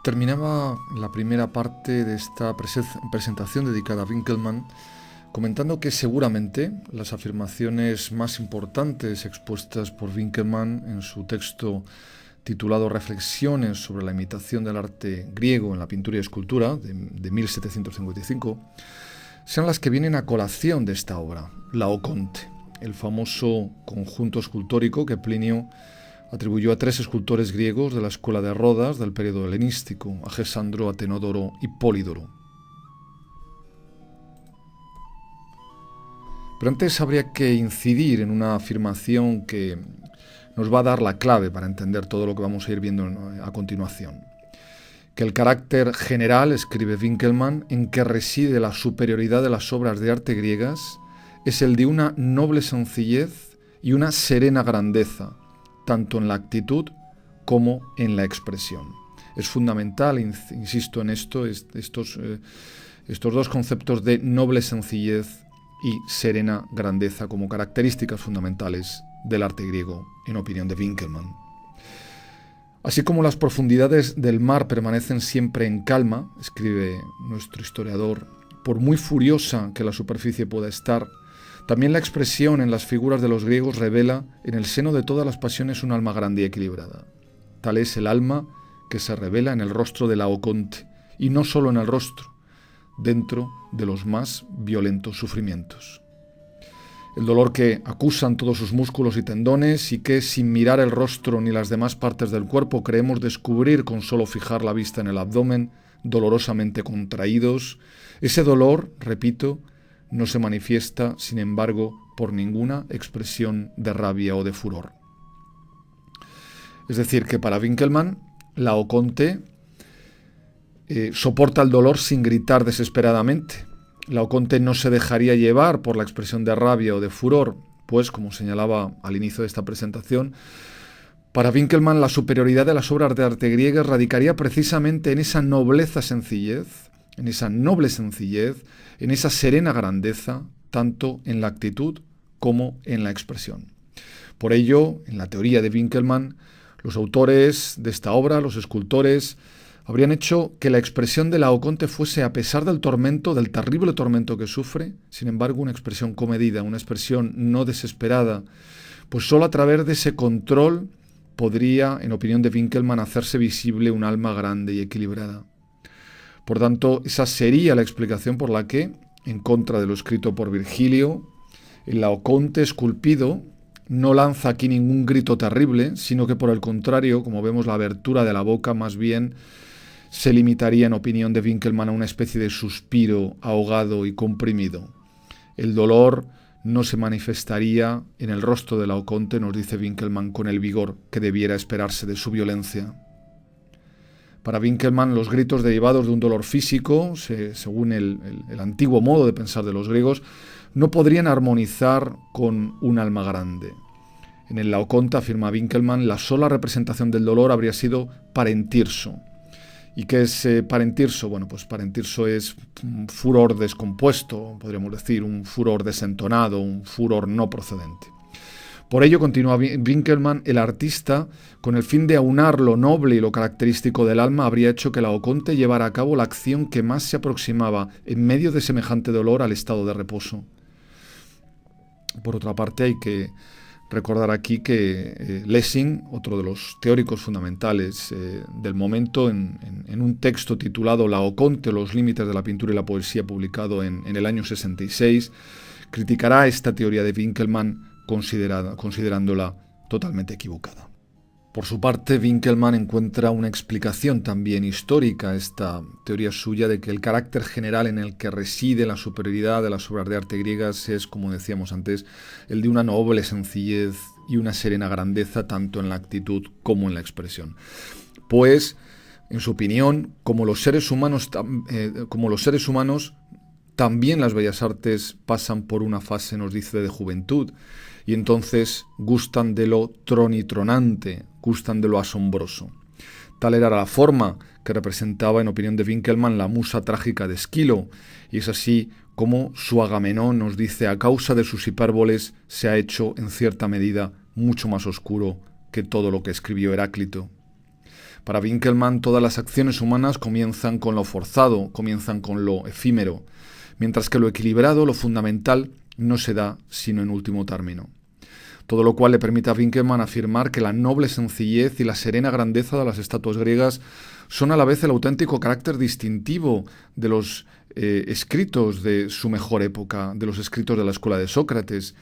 Terminaba la primera parte de esta presentación dedicada a Winckelmann comentando que seguramente las afirmaciones más importantes expuestas por Winckelmann en su texto titulado Reflexiones sobre la imitación del arte griego en la pintura y escultura de 1755 sean las que vienen a colación de esta obra, Laoconte, el famoso conjunto escultórico que Plinio atribuyó a tres escultores griegos de la escuela de Rodas del periodo helenístico, a Gesandro, Atenódoro y Polídoro. Pero antes habría que incidir en una afirmación que nos va a dar la clave para entender todo lo que vamos a ir viendo a continuación. Que el carácter general, escribe Winckelmann, en que reside la superioridad de las obras de arte griegas es el de una noble sencillez y una serena grandeza, tanto en la actitud como en la expresión. Es fundamental, insisto en esto, estos dos conceptos de noble sencillez y serena grandeza como características fundamentales del arte griego, en opinión de Winckelmann. Así como las profundidades del mar permanecen siempre en calma, escribe nuestro historiador, por muy furiosa que la superficie pueda estar, también la expresión en las figuras de los griegos revela en el seno de todas las pasiones un alma grande y equilibrada. Tal es el alma que se revela en el rostro de Laoconte, y no solo en el rostro, dentro de los más violentos sufrimientos. El dolor que acusan todos sus músculos y tendones y que, sin mirar el rostro ni las demás partes del cuerpo, creemos descubrir con solo fijar la vista en el abdomen, dolorosamente contraídos, ese dolor, repito, no se manifiesta, sin embargo, por ninguna expresión de rabia o de furor. Es decir, que para Winckelmann, Laoconte soporta el dolor sin gritar desesperadamente. Laoconte no se dejaría llevar por la expresión de rabia o de furor, pues, como señalaba al inicio de esta presentación, para Winckelmann la superioridad de las obras de arte griegas radicaría precisamente en esa nobleza sencillez, en esa noble sencillez, en esa serena grandeza, tanto en la actitud como en la expresión. Por ello, en la teoría de Winckelmann, los autores de esta obra, los escultores, habrían hecho que la expresión de Laoconte fuese, a pesar del tormento, del terrible tormento que sufre, sin embargo, una expresión comedida, una expresión no desesperada, pues solo a través de ese control podría, en opinión de Winckelmann, hacerse visible un alma grande y equilibrada. Por tanto, esa sería la explicación por la que, en contra de lo escrito por Virgilio, el Laoconte esculpido no lanza aquí ningún grito terrible, sino que por el contrario, como vemos, la abertura de la boca más bien se limitaría, en opinión de Winckelmann, a una especie de suspiro ahogado y comprimido. El dolor no se manifestaría en el rostro de Laoconte, nos dice Winckelmann, con el vigor que debiera esperarse de su violencia. Para Winckelmann, los gritos derivados de un dolor físico, según el antiguo modo de pensar de los griegos, no podrían armonizar con un alma grande. En el Laoconte, afirma Winckelmann, la sola representación del dolor habría sido parentirso. ¿Y qué es parentirso? Bueno, pues parentirso es un furor descompuesto, podríamos decir, un furor desentonado, un furor no procedente. Por ello, continúa Winckelmann, el artista, con el fin de aunar lo noble y lo característico del alma, habría hecho que Laoconte llevara a cabo la acción que más se aproximaba, en medio de semejante dolor, al estado de reposo. Por otra parte, hay que recordar aquí que Lessing, otro de los teóricos fundamentales del momento, en un texto titulado Laoconte, los límites de la pintura y la poesía, publicado en el año 66, criticará esta teoría de Winckelmann considerándola totalmente equivocada. Por su parte, Winckelmann encuentra una explicación también histórica a esta teoría suya de que el carácter general en el que reside la superioridad de las obras de arte griegas es, como decíamos antes, el de una noble sencillez y una serena grandeza tanto en la actitud como en la expresión. Pues, en su opinión, como los seres humanos, también las bellas artes pasan por una fase, nos dice, de juventud, y entonces gustan de lo tronitronante, gustan de lo asombroso. Tal era la forma que representaba, en opinión de Winckelmann, la musa trágica de Esquilo, y es así como su Agamenón, nos dice, a causa de sus hipérboles, se ha hecho, en cierta medida, mucho más oscuro que todo lo que escribió Heráclito. Para Winkelmann, todas las acciones humanas comienzan con lo forzado, comienzan con lo efímero, mientras que lo equilibrado, lo fundamental, no se da sino en último término. Todo lo cual le permite a Winkelmann afirmar que la noble sencillez y la serena grandeza de las estatuas griegas son a la vez el auténtico carácter distintivo de los escritos de su mejor época, de los escritos de la escuela de Sócrates.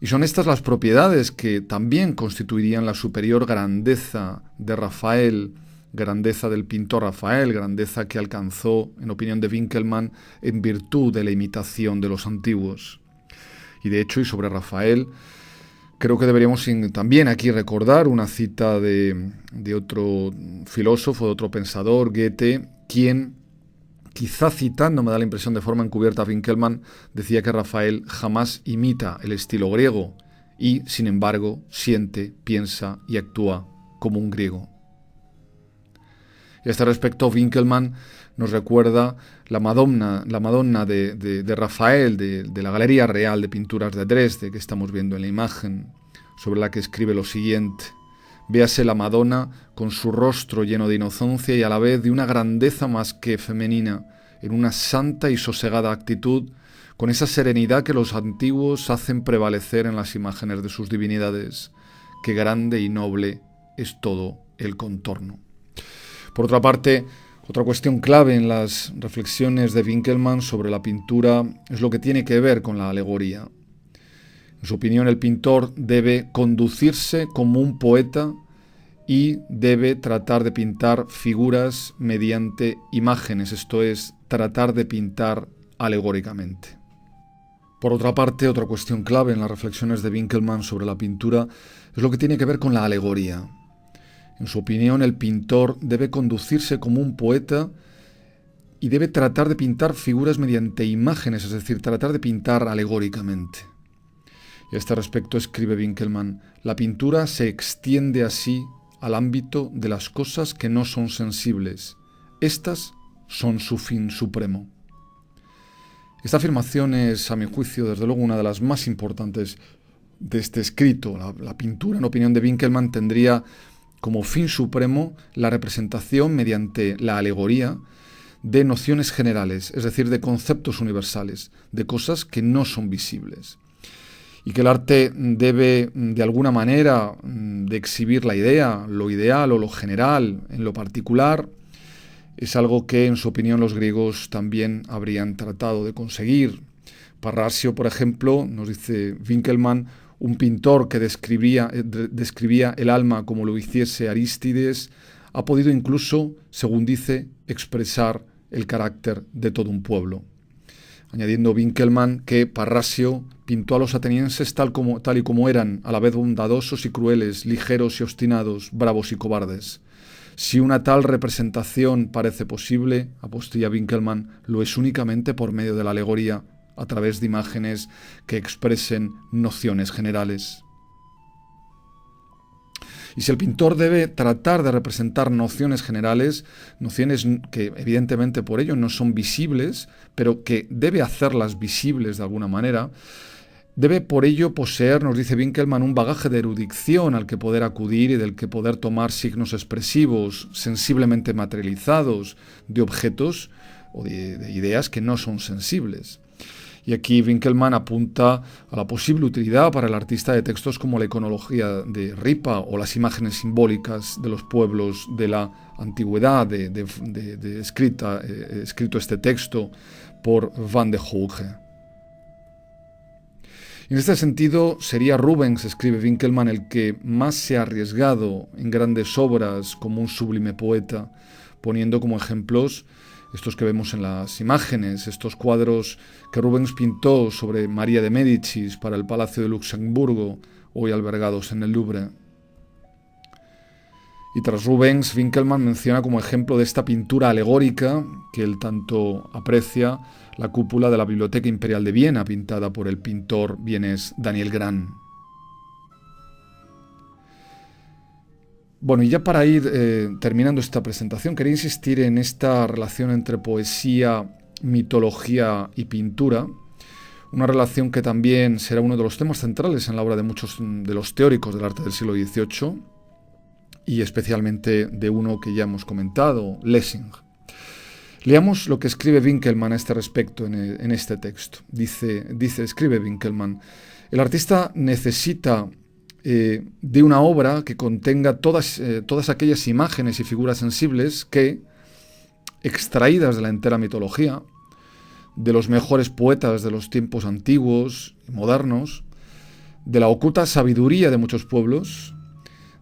Y son estas las propiedades que también constituirían la superior grandeza de Rafael, grandeza del pintor Rafael, grandeza que alcanzó, en opinión de Winkelmann, en virtud de la imitación de los antiguos. Y de hecho, y sobre Rafael, creo que deberíamos también aquí recordar una cita de otro filósofo, de otro pensador, Goethe, quien, quizá citando, me da la impresión de forma encubierta a Winkelmann, decía que Rafael jamás imita el estilo griego y, sin embargo, siente, piensa y actúa como un griego. Y a este respecto, Winkelmann nos recuerda la Madonna de Rafael, de la Galería Real de Pinturas de Dresde, que estamos viendo en la imagen, sobre la que escribe lo siguiente: véase la Madonna con su rostro lleno de inocencia y a la vez de una grandeza más que femenina, en una santa y sosegada actitud, con esa serenidad que los antiguos hacen prevalecer en las imágenes de sus divinidades. Qué grande y noble es todo el contorno. Por otra parte, otra cuestión clave en las reflexiones de Winkelmann sobre la pintura es lo que tiene que ver con la alegoría. En su opinión, el pintor debe conducirse como un poeta y debe tratar de pintar figuras mediante imágenes, esto es, tratar de pintar alegóricamente. Por otra parte, otra cuestión clave en las reflexiones de Winkelmann sobre la pintura es lo que tiene que ver con la alegoría. En su opinión, el pintor debe conducirse como un poeta y debe tratar de pintar figuras mediante imágenes, es decir, tratar de pintar alegóricamente. Y a este respecto escribe Winkelmann: la pintura se extiende así al ámbito de las cosas que no son sensibles. Estas son su fin supremo. Esta afirmación es, a mi juicio, desde luego una de las más importantes de este escrito. La pintura, en opinión de Winkelmann, tendría como fin supremo la representación mediante la alegoría de nociones generales, es decir, de conceptos universales, de cosas que no son visibles. Y que el arte debe, de alguna manera, de exhibir la idea, lo ideal o lo general en lo particular, es algo que, en su opinión, los griegos también habrían tratado de conseguir. Parrasio, por ejemplo, nos dice Winkelmann, un pintor que describía el alma como lo hiciese Arístides, ha podido incluso, según dice, expresar el carácter de todo un pueblo. Añadiendo Winkelmann que Parrasio pintó a los atenienses tal y como eran, a la vez bondadosos y crueles, ligeros y obstinados, bravos y cobardes. Si una tal representación parece posible, apostilla Winkelmann, lo es únicamente por medio de la alegoría, a través de imágenes que expresen nociones generales. Y si el pintor debe tratar de representar nociones generales, nociones que evidentemente por ello no son visibles, pero que debe hacerlas visibles de alguna manera, debe por ello poseer, nos dice Winkelmann, un bagaje de erudición al que poder acudir y del que poder tomar signos expresivos, sensiblemente materializados, de objetos o de ideas que no son sensibles. Y aquí Winkelmann apunta a la posible utilidad para el artista de textos como la iconología de Ripa o las imágenes simbólicas de los pueblos de la antigüedad, escrito este texto por Van de Hooge. En este sentido, sería Rubens, escribe Winkelmann, el que más se ha arriesgado en grandes obras como un sublime poeta, poniendo como ejemplos estos que vemos en las imágenes, estos cuadros que Rubens pintó sobre María de Médicis para el Palacio de Luxemburgo, hoy albergados en el Louvre. Y tras Rubens, Winkelmann menciona como ejemplo de esta pintura alegórica que él tanto aprecia la cúpula de la Biblioteca Imperial de Viena, pintada por el pintor vienés Daniel Gran. Bueno, y ya para ir terminando esta presentación, quería insistir en esta relación entre poesía, mitología y pintura, una relación que también será uno de los temas centrales en la obra de muchos de los teóricos del arte del siglo XVIII, y especialmente de uno que ya hemos comentado, Lessing. Leamos lo que escribe Winckelmann a este respecto en este texto. Escribe Winckelmann: el artista necesita de una obra que contenga todas aquellas imágenes y figuras sensibles que, extraídas de la entera mitología, de los mejores poetas de los tiempos antiguos y modernos, de la oculta sabiduría de muchos pueblos,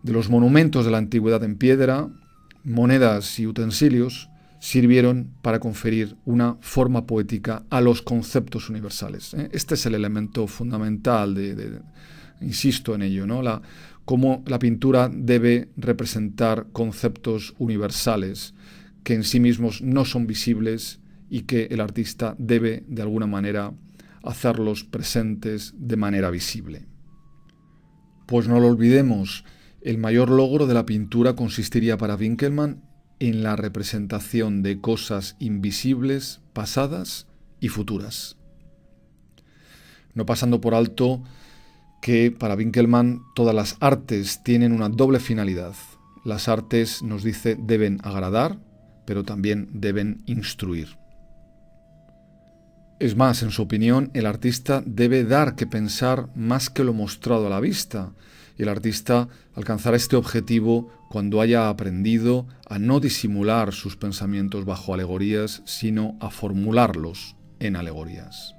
de los monumentos de la antigüedad en piedra, monedas y utensilios, sirvieron para conferir una forma poética a los conceptos universales. Este es el elemento fundamental insisto en ello, ¿no? Cómo la pintura debe representar conceptos universales que en sí mismos no son visibles y que el artista debe, de alguna manera, hacerlos presentes de manera visible. Pues no lo olvidemos, el mayor logro de la pintura consistiría para Winckelmann en la representación de cosas invisibles, pasadas y futuras. No pasando por alto que para Winckelmann todas las artes tienen una doble finalidad. Las artes, nos dice, deben agradar, pero también deben instruir. Es más, en su opinión, el artista debe dar que pensar más que lo mostrado a la vista. Y el artista alcanzará este objetivo cuando haya aprendido a no disimular sus pensamientos bajo alegorías, sino a formularlos en alegorías.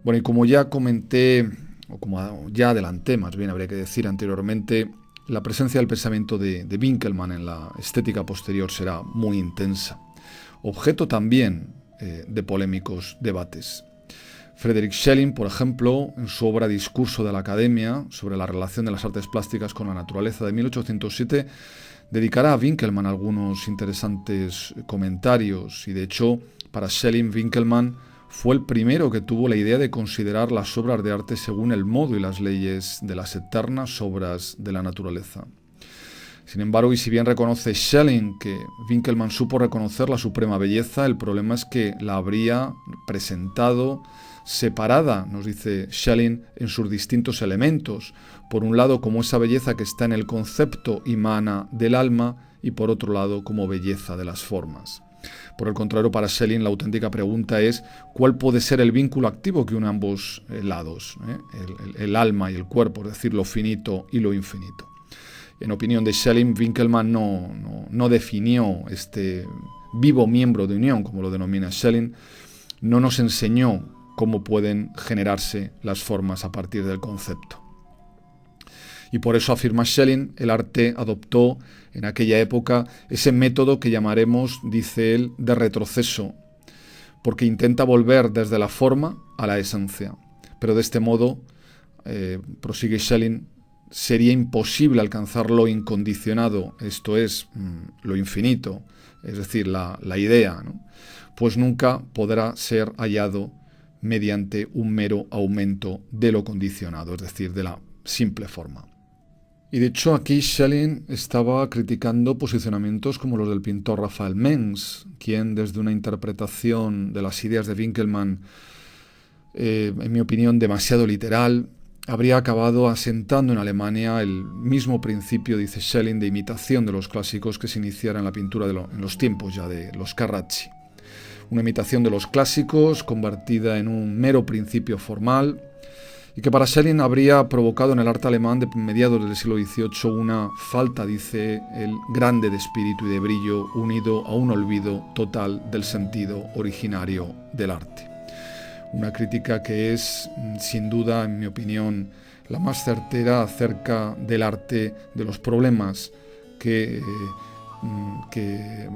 Bueno, y como ya comenté, o como ya adelanté, más bien habría que decir anteriormente, la presencia del pensamiento de Winckelmann en la estética posterior será muy intensa, objeto también de polémicos debates. Friedrich Schelling, por ejemplo, en su obra Discurso de la Academia sobre la relación de las artes plásticas con la naturaleza de 1807, dedicará a Winckelmann algunos interesantes comentarios y, de hecho, para Schelling, Winckelmann fue el primero que tuvo la idea de considerar las obras de arte según el modo y las leyes de las eternas obras de la naturaleza. Sin embargo, y si bien reconoce Schelling que Winckelmann supo reconocer la suprema belleza, el problema es que la habría presentado separada, nos dice Schelling, en sus distintos elementos. Por un lado, como esa belleza que está en el concepto y mana del alma, y por otro lado, como belleza de las formas. Por el contrario, para Schelling la auténtica pregunta es ¿cuál puede ser el vínculo activo que une ambos lados? El alma y el cuerpo, es decir, lo finito y lo infinito. En opinión de Schelling, Winckelmann no definió este vivo miembro de unión, como lo denomina Schelling, no nos enseñó cómo pueden generarse las formas a partir del concepto. Y por eso, afirma Schelling, el arte adoptó en aquella época ese método que llamaremos, dice él, de retroceso, porque intenta volver desde la forma a la esencia. Pero de este modo, prosigue Schelling, sería imposible alcanzar lo incondicionado, esto es, lo infinito, es decir, la idea, ¿no? Pues nunca podrá ser hallado mediante un mero aumento de lo condicionado, es decir, de la simple forma. Y de hecho aquí Schelling estaba criticando posicionamientos como los del pintor Raphael Mengs, quien desde una interpretación de las ideas de Winckelmann, en mi opinión demasiado literal, habría acabado asentando en Alemania el mismo principio, dice Schelling, de imitación de los clásicos que se iniciara en la pintura en los tiempos ya de los Carracci. Una imitación de los clásicos convertida en un mero principio formal y que para Schelling habría provocado en el arte alemán de mediados del siglo XVIII una falta, dice él, grande de espíritu y de brillo unido a un olvido total del sentido originario del arte. Una crítica que es, sin duda, en mi opinión, la más certera acerca del arte, de los problemas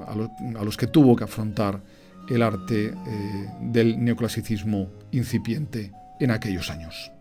a los que tuvo que afrontar el arte del neoclasicismo incipiente en aquellos años.